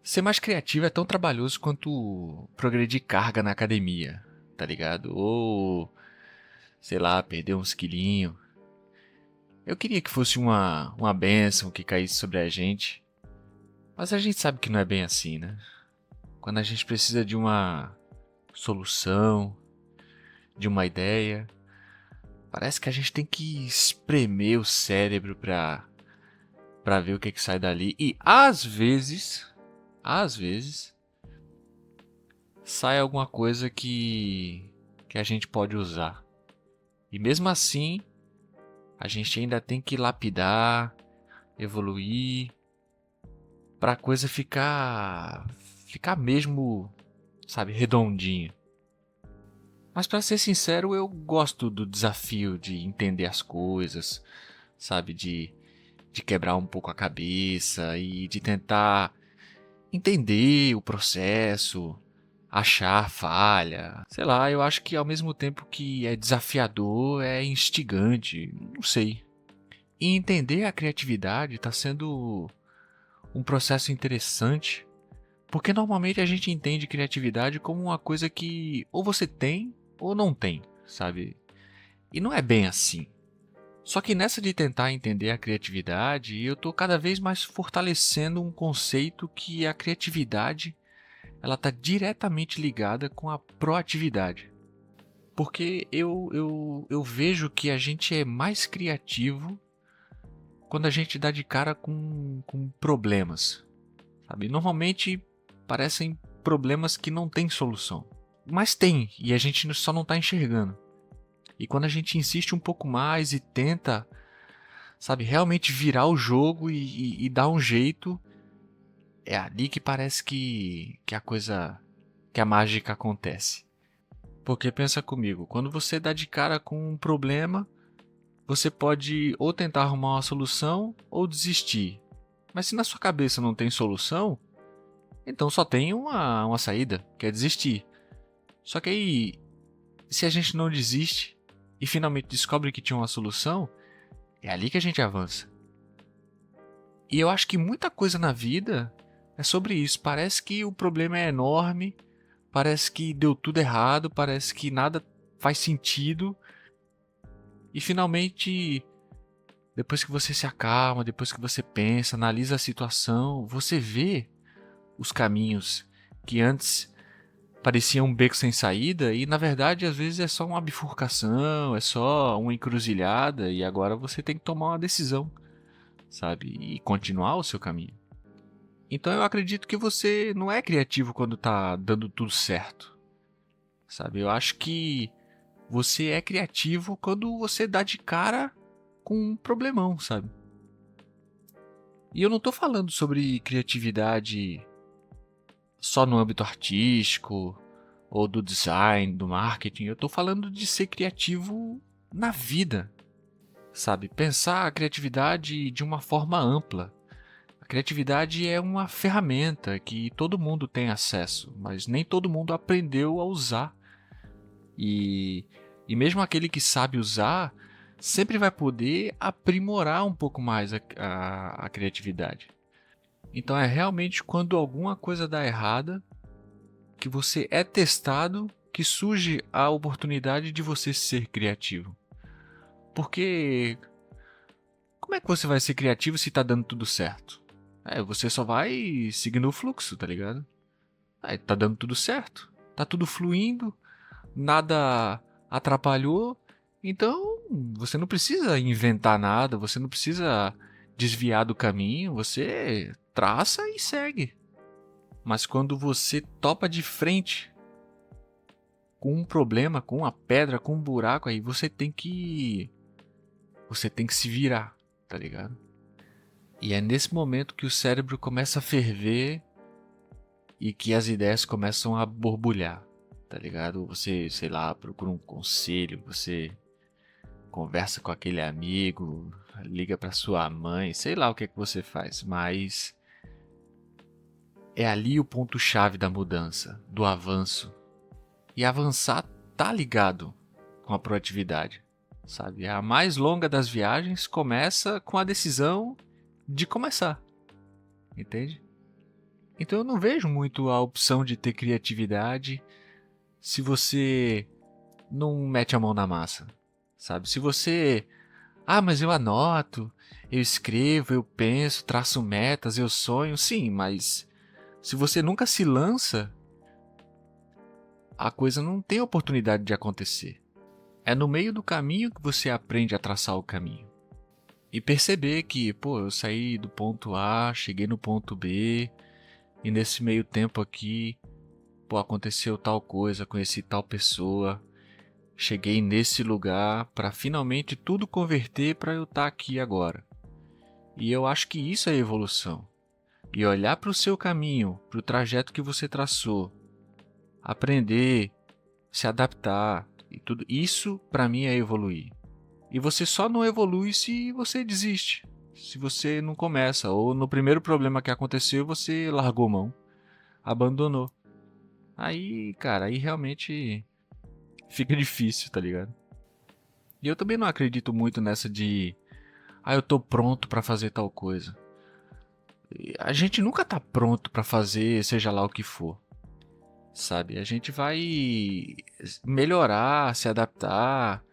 Ser mais criativo é tão trabalhoso quanto progredir carga na academia, tá ligado? Ou, sei lá, perder uns quilinhos. Eu queria que fosse uma bênção que caísse sobre a gente, mas a gente sabe que não é bem assim, né? Quando a gente precisa de uma solução, de uma ideia, parece que a gente tem que espremer o cérebro pra ver o que sai dali. E às vezes, sai alguma coisa que a gente pode usar. E mesmo assim, a gente ainda tem que lapidar, evoluir, pra coisa ficar mesmo, sabe, redondinha. Mas pra ser sincero, eu gosto do desafio de entender as coisas, sabe, de quebrar um pouco a cabeça e de tentar entender o processo, achar falha. Sei lá, eu acho que ao mesmo tempo que é desafiador, é instigante, não sei. E entender a criatividade está sendo um processo interessante, porque normalmente a gente entende criatividade como uma coisa que ou você tem ou não tem, sabe? E não é bem assim. Só que nessa de tentar entender a criatividade, eu tô cada vez mais fortalecendo um conceito que a criatividade ela está diretamente ligada com a proatividade. Porque eu vejo que a gente é mais criativo quando a gente dá de cara com problemas, sabe? Normalmente parecem problemas que não têm solução. Mas tem, e a gente só não está enxergando. E quando a gente insiste um pouco mais e tenta, sabe, realmente virar o jogo e dar um jeito, é ali que parece que a coisa, que a mágica acontece. Porque pensa comigo, quando você dá de cara com um problema, você pode ou tentar arrumar uma solução ou desistir. Mas se na sua cabeça não tem solução, então só tem uma saída, que é desistir. Só que aí, se a gente não desiste e finalmente descobre que tinha uma solução, é ali que a gente avança. E eu acho que muita coisa na vida é sobre isso. Parece que o problema é enorme, parece que deu tudo errado, parece que nada faz sentido. E finalmente, depois que você se acalma, depois que você pensa, analisa a situação, você vê os caminhos que antes pareciam um beco sem saída e na verdade às vezes é só uma bifurcação, é só uma encruzilhada e agora você tem que tomar uma decisão, sabe? E continuar o seu caminho. Então eu acredito que você não é criativo quando tá dando tudo certo, sabe? Eu acho que você é criativo quando você dá de cara com um problemão, sabe? E eu não tô falando sobre criatividade só no âmbito artístico ou do design, do marketing. Eu tô falando de ser criativo na vida, sabe? Pensar a criatividade de uma forma ampla. A criatividade é uma ferramenta que todo mundo tem acesso, mas nem todo mundo aprendeu a usar. E, e mesmo aquele que sabe usar, sempre vai poder aprimorar um pouco mais a criatividade. Então é realmente quando alguma coisa dá errada, que você é testado, que surge a oportunidade de você ser criativo. Porque como é que você vai ser criativo se tá dando tudo certo? Você só vai seguindo o fluxo, tá ligado? Tá dando tudo certo, tá tudo fluindo, nada atrapalhou, então você não precisa inventar nada, você não precisa desviar do caminho, você traça e segue. Mas quando você topa de frente com um problema, com uma pedra, com um buraco, aí você tem que se virar, tá ligado? E é nesse momento que o cérebro começa a ferver e que as ideias começam a borbulhar, tá ligado? Você, sei lá, procura um conselho, você conversa com aquele amigo, liga pra sua mãe, sei lá o que é que você faz, mas é ali o ponto-chave da mudança, do avanço. E avançar tá ligado com a proatividade, sabe? A mais longa das viagens começa com a decisão de começar, entende? Então eu não vejo muito a opção de ter criatividade se você não mete a mão na massa, sabe? Se você, mas eu anoto, eu escrevo, eu penso, traço metas, eu sonho, sim, mas se você nunca se lança, a coisa não tem oportunidade de acontecer. É no meio do caminho que você aprende a traçar o caminho. E perceber que, pô, eu saí do ponto A, cheguei no ponto B, e nesse meio tempo aqui, pô, aconteceu tal coisa, conheci tal pessoa, cheguei nesse lugar para finalmente tudo converter para eu estar aqui agora. E eu acho que isso é evolução. E olhar para o seu caminho, para o trajeto que você traçou, aprender, se adaptar e tudo isso para mim é evoluir. E você só não evolui se você desiste, se você não começa, ou no primeiro problema que aconteceu você largou mão, abandonou. Aí, cara, aí realmente fica difícil, tá ligado? E eu também não acredito muito nessa de, eu tô pronto pra fazer tal coisa. A gente nunca tá pronto pra fazer, seja lá o que for, sabe? A gente vai melhorar, se adaptar,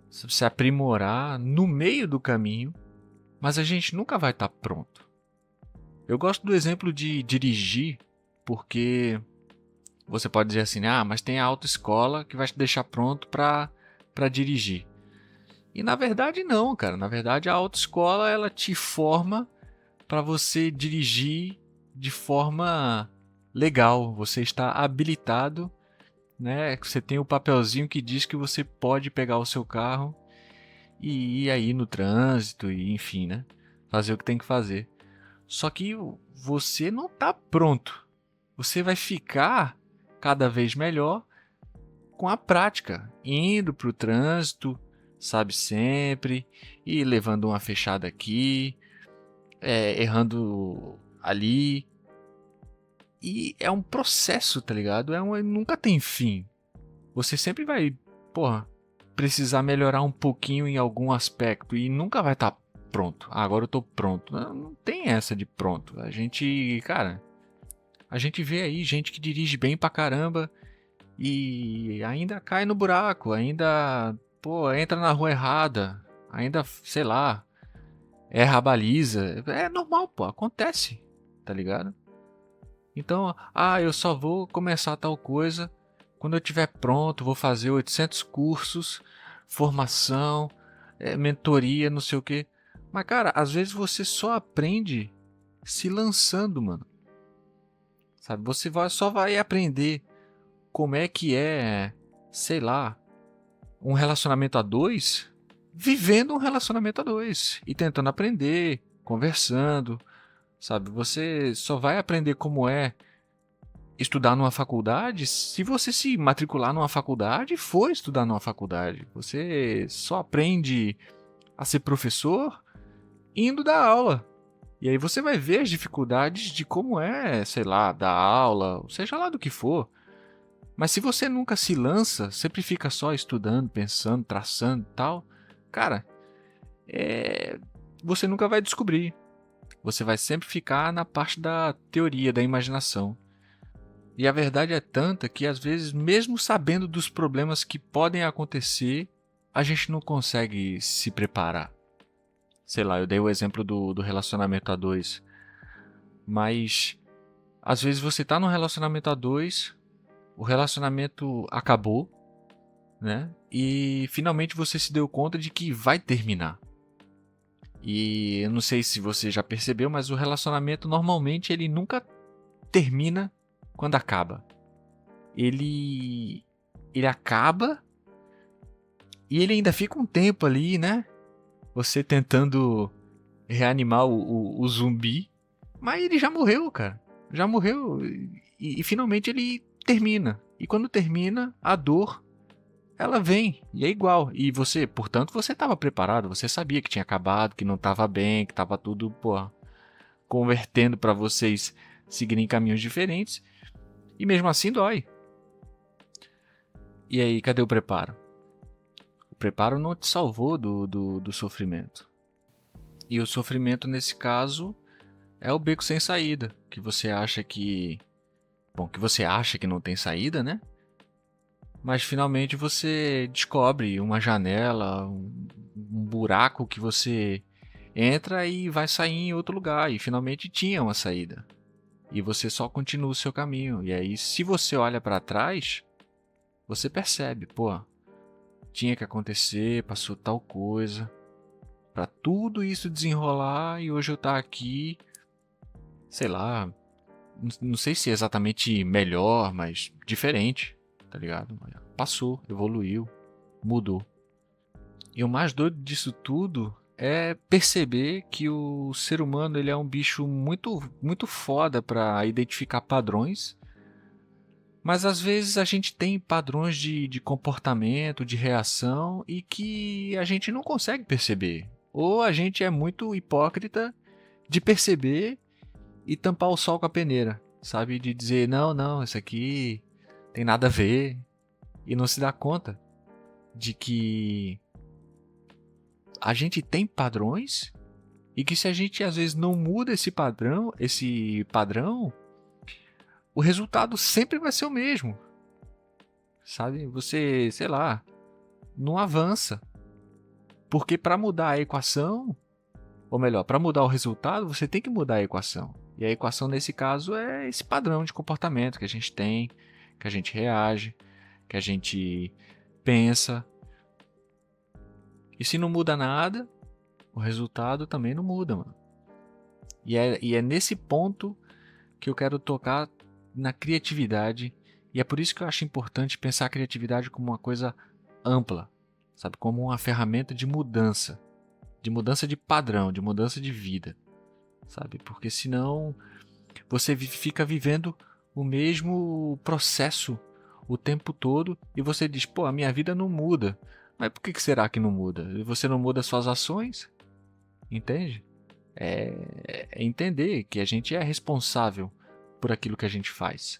se aprimorar no meio do caminho, mas a gente nunca vai estar pronto. Eu gosto do exemplo de dirigir, porque você pode dizer assim, mas tem a autoescola que vai te deixar pronto para dirigir. E na verdade não, cara. Na verdade a autoescola ela te forma para você dirigir de forma legal. Você está habilitado, né? Você tem o papelzinho que diz que você pode pegar o seu carro e ir aí no trânsito e enfim, né? Fazer o que tem que fazer. Só que você não está pronto. Você vai ficar cada vez melhor com a prática, indo para o trânsito, sabe, sempre, e levando uma fechada aqui, errando ali. E é um processo, tá ligado? Nunca tem fim. Você sempre vai, porra, precisar melhorar um pouquinho em algum aspecto e nunca vai estar pronto. Agora eu tô pronto. Não tem essa de pronto. A gente, cara, a gente vê aí gente que dirige bem pra caramba e ainda cai no buraco, ainda, pô, entra na rua errada, ainda, sei lá, erra a baliza. É normal, pô, acontece, tá ligado? Então, eu só vou começar tal coisa quando eu estiver pronto, vou fazer 800 cursos, formação, mentoria, não sei o quê. Mas, cara, às vezes você só aprende se lançando, mano. Sabe? Só vai aprender como é que é, sei lá, um relacionamento a dois, vivendo um relacionamento a dois e tentando aprender, conversando, sabe? Você só vai aprender como é estudar numa faculdade se você se matricular numa faculdade e for estudar numa faculdade. Você só aprende a ser professor indo dar aula. E aí você vai ver as dificuldades de como é, sei lá, dar aula, seja lá do que for. Mas se você nunca se lança, sempre fica só estudando, pensando, traçando e tal, cara, você nunca vai descobrir. Você vai sempre ficar na parte da teoria, da imaginação. E a verdade é tanta que às vezes, mesmo sabendo dos problemas que podem acontecer, a gente não consegue se preparar. Sei lá, eu dei o exemplo do relacionamento a dois. Mas às vezes você tá num relacionamento a dois, o relacionamento acabou, né? E finalmente você se deu conta de que vai terminar. E eu não sei se você já percebeu, mas o relacionamento normalmente ele nunca termina quando acaba. Ele acaba e ele ainda fica um tempo ali, né? Você tentando reanimar o zumbi, mas ele já morreu, cara. Já morreu e finalmente ele termina. E quando termina, a dor ela vem e é igual. E você, portanto, você estava preparado, você sabia que tinha acabado, que não estava bem, que estava tudo, pô, convertendo para vocês seguirem caminhos diferentes. E mesmo assim dói. E aí, cadê o preparo? O preparo não te salvou do sofrimento. E o sofrimento, nesse caso, É o beco sem saída, que você acha que... Bom, que você acha que não tem saída, né? Mas finalmente você descobre uma janela, um buraco que você entra e vai sair em outro lugar. E finalmente tinha uma saída. E você só continua o seu caminho. E aí, se você olha para trás, você percebe, pô, tinha que acontecer, passou tal coisa, para tudo isso desenrolar e hoje eu estar aqui, sei lá, não sei se é exatamente melhor, mas diferente, tá ligado? Passou, evoluiu, mudou. E o mais doido disso tudo é perceber que o ser humano ele é um bicho muito foda para identificar padrões, mas às vezes a gente tem padrões de comportamento, de reação e que a gente não consegue perceber. Ou a gente é muito hipócrita de perceber e tampar o sol com a peneira, sabe? De dizer, não, não, isso aqui tem nada a ver. E não se dá conta de que a gente tem padrões e que se a gente às vezes não muda esse padrão, o resultado sempre vai ser o mesmo, sabe? Você, sei lá, não avança. Porque para mudar a equação, ou melhor, para mudar o resultado, você tem que mudar a equação. E a equação nesse caso é esse padrão de comportamento que a gente tem, que a gente reage, que a gente pensa. E se não muda nada, o resultado também não muda, mano. E é nesse ponto que eu quero tocar na criatividade. E é por isso que eu acho importante pensar a criatividade como uma coisa ampla, sabe? Como uma ferramenta de mudança de padrão, de mudança de vida, sabe? Porque senão você fica vivendo o mesmo processo o tempo todo e você diz, pô, a minha vida não muda. Mas por que será que não muda? Você não muda suas ações? Entende? É entender que a gente é responsável por aquilo que a gente faz.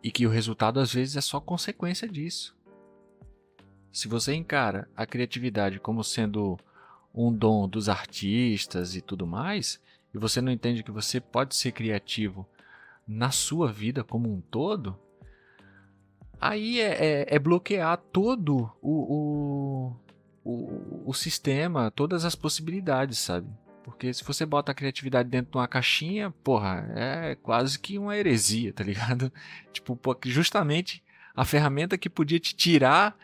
E que o resultado às vezes é só consequência disso. Se você encara a criatividade como sendo um dom dos artistas e tudo mais, e você não entende que você pode ser criativo na sua vida como um todo, aí é bloquear todo o sistema, todas as possibilidades, sabe? Porque se você bota a criatividade dentro de uma caixinha, porra, é quase que uma heresia, tá ligado? Tipo, justamente a ferramenta que podia te tirar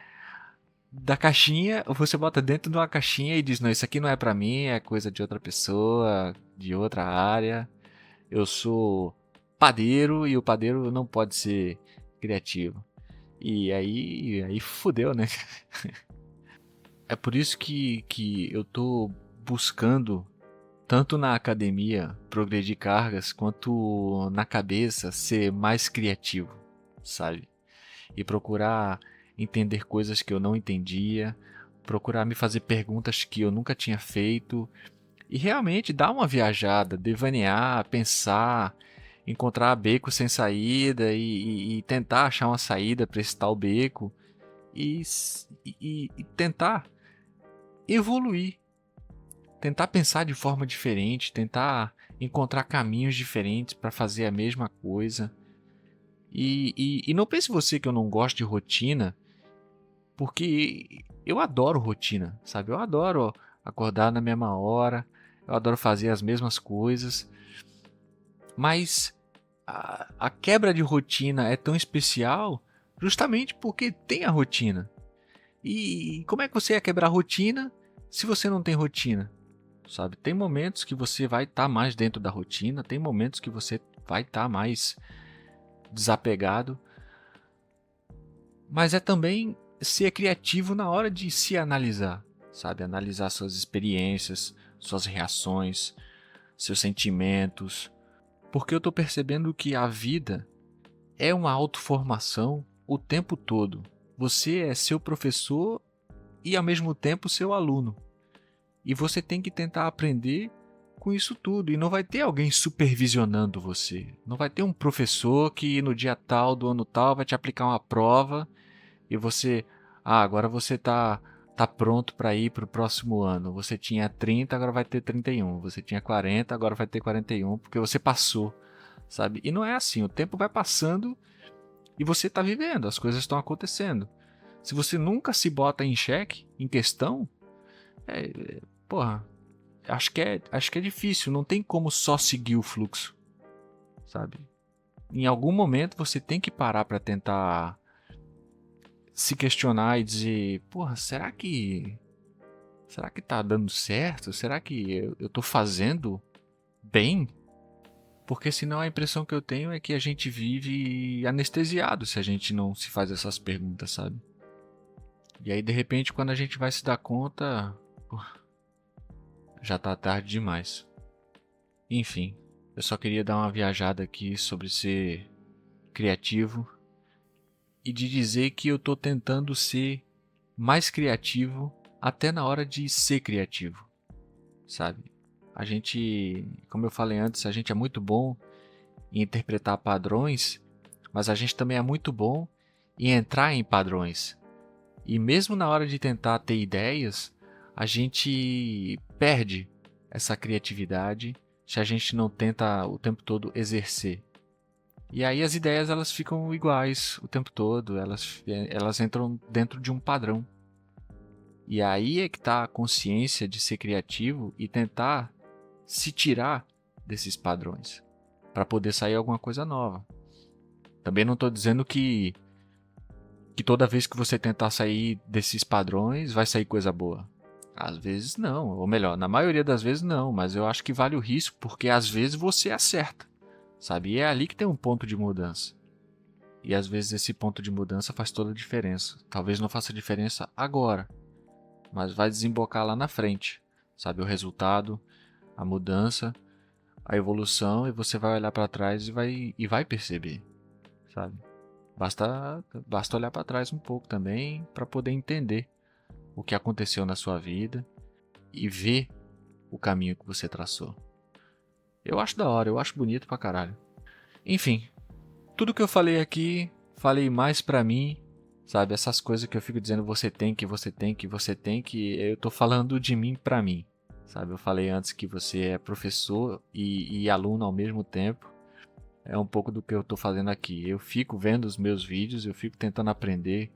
da caixinha, você bota dentro de uma caixinha e diz, não, isso aqui não é pra mim, é coisa de outra pessoa, de outra área. Eu sou padeiro e o padeiro não pode ser criativo. E aí fudeu, né? É por isso que eu tô buscando, tanto na academia, progredir cargas, quanto na cabeça, ser mais criativo, sabe? E procurar entender coisas que eu não entendia, procurar me fazer perguntas que eu nunca tinha feito e realmente dar uma viajada, devanear, pensar, encontrar beco sem saída e tentar achar uma saída para esse tal beco e tentar evoluir, tentar pensar de forma diferente, tentar encontrar caminhos diferentes para fazer a mesma coisa. E não pense você que eu não gosto de rotina, porque eu adoro rotina, sabe? Eu adoro acordar na mesma hora, eu adoro fazer as mesmas coisas, mas a quebra de rotina é tão especial justamente porque tem a rotina. E como é que você ia quebrar a rotina se você não tem rotina? Sabe? Tem momentos que você vai estar mais dentro da rotina, tem momentos que você vai estar mais desapegado, mas é também ser criativo na hora de se analisar, sabe? Analisar suas experiências, suas reações, seus sentimentos, porque eu estou percebendo que a vida é uma autoformação o tempo todo. Você é seu professor e ao mesmo tempo seu aluno. E você tem que tentar aprender com isso tudo. E não vai ter alguém supervisionando você. Não vai ter um professor que no dia tal do ano tal vai te aplicar uma prova e você... Ah, agora você está tá pronto para ir para o próximo ano. Você tinha 30, agora vai ter 31. Você tinha 40, agora vai ter 41, porque você passou, sabe? E não é assim, o tempo vai passando e você tá vivendo, as coisas estão acontecendo. Se você nunca se bota em xeque, em questão, porra, acho que é difícil, não tem como só seguir o fluxo, sabe? Em algum momento você tem que parar para tentar se questionar e dizer, porra, será que tá dando certo? Será que eu tô fazendo bem? Porque senão a impressão que eu tenho é que a gente vive anestesiado se a gente não se faz essas perguntas, sabe? E aí de repente quando a gente vai se dar conta, já tá tarde demais. Enfim, eu só queria dar uma viajada aqui sobre ser criativo e de dizer que eu tô tentando ser mais criativo até na hora de ser criativo, sabe? A gente, como eu falei antes, a gente é muito bom em interpretar padrões, mas a gente também é muito bom em entrar em padrões. E mesmo na hora de tentar ter ideias, a gente perde essa criatividade se a gente não tenta o tempo todo exercer. E aí as ideias elas ficam iguais o tempo todo, elas entram dentro de um padrão. E aí é que está a consciência de ser criativo e tentar se tirar desses padrões para poder sair alguma coisa nova. Também não estou dizendo que toda vez que você tentar sair desses padrões vai sair coisa boa. Às vezes não, ou melhor, na maioria das vezes não, mas eu acho que vale o risco porque às vezes você acerta, sabe? E é ali que tem um ponto de mudança. E às vezes esse ponto de mudança faz toda a diferença. Talvez não faça diferença agora, mas vai desembocar lá na frente, sabe? O resultado, a mudança, a evolução, e você vai olhar para trás e vai perceber, sabe? Basta olhar para trás um pouco também para poder entender o que aconteceu na sua vida e ver o caminho que você traçou. Eu acho da hora, eu acho bonito pra caralho. Enfim, tudo que eu falei aqui, falei mais pra mim, sabe? Essas coisas que eu fico dizendo você tem que, você tem que, você tem que, eu tô falando de mim pra mim, sabe? Eu falei antes que você é professor e aluno ao mesmo tempo. É um pouco do que eu tô fazendo aqui. Eu fico vendo os meus vídeos, eu fico tentando aprender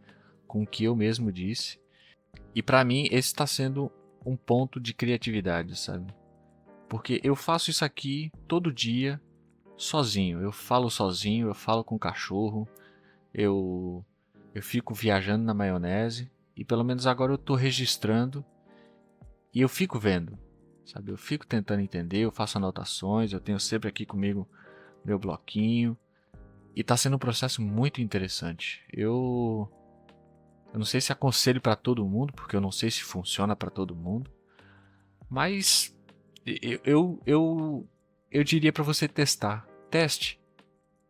com o que eu mesmo disse. E pra mim esse está sendo um ponto de criatividade, sabe? Porque eu faço isso aqui todo dia, sozinho. Eu falo sozinho, eu falo com o cachorro, eu, eu fico viajando na maionese. E pelo menos agora eu tô registrando e eu fico vendo, sabe? Eu fico tentando entender, eu faço anotações, eu tenho sempre aqui comigo meu bloquinho. E tá sendo um processo muito interessante. Eu não sei se aconselho para todo mundo, porque eu não sei se funciona para todo mundo. Mas eu diria para você testar. Teste.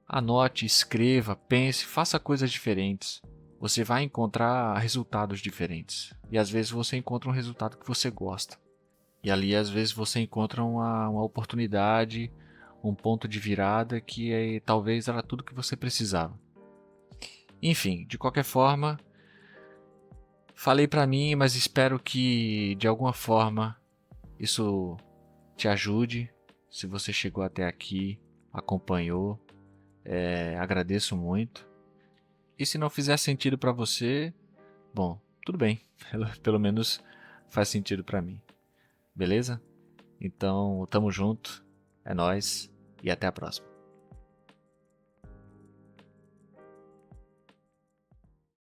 Anote, escreva, pense, faça coisas diferentes. Você vai encontrar resultados diferentes. E às vezes você encontra um resultado que você gosta. E ali às vezes você encontra uma oportunidade, um ponto de virada que talvez era tudo que você precisava. Enfim, de qualquer forma, falei pra mim, mas espero que de alguma forma isso te ajude. Se você chegou até aqui, acompanhou, agradeço muito. E se não fizer sentido pra você, bom, tudo bem. Pelo menos faz sentido pra mim. Beleza? Então, tamo junto. É nóis e até a próxima.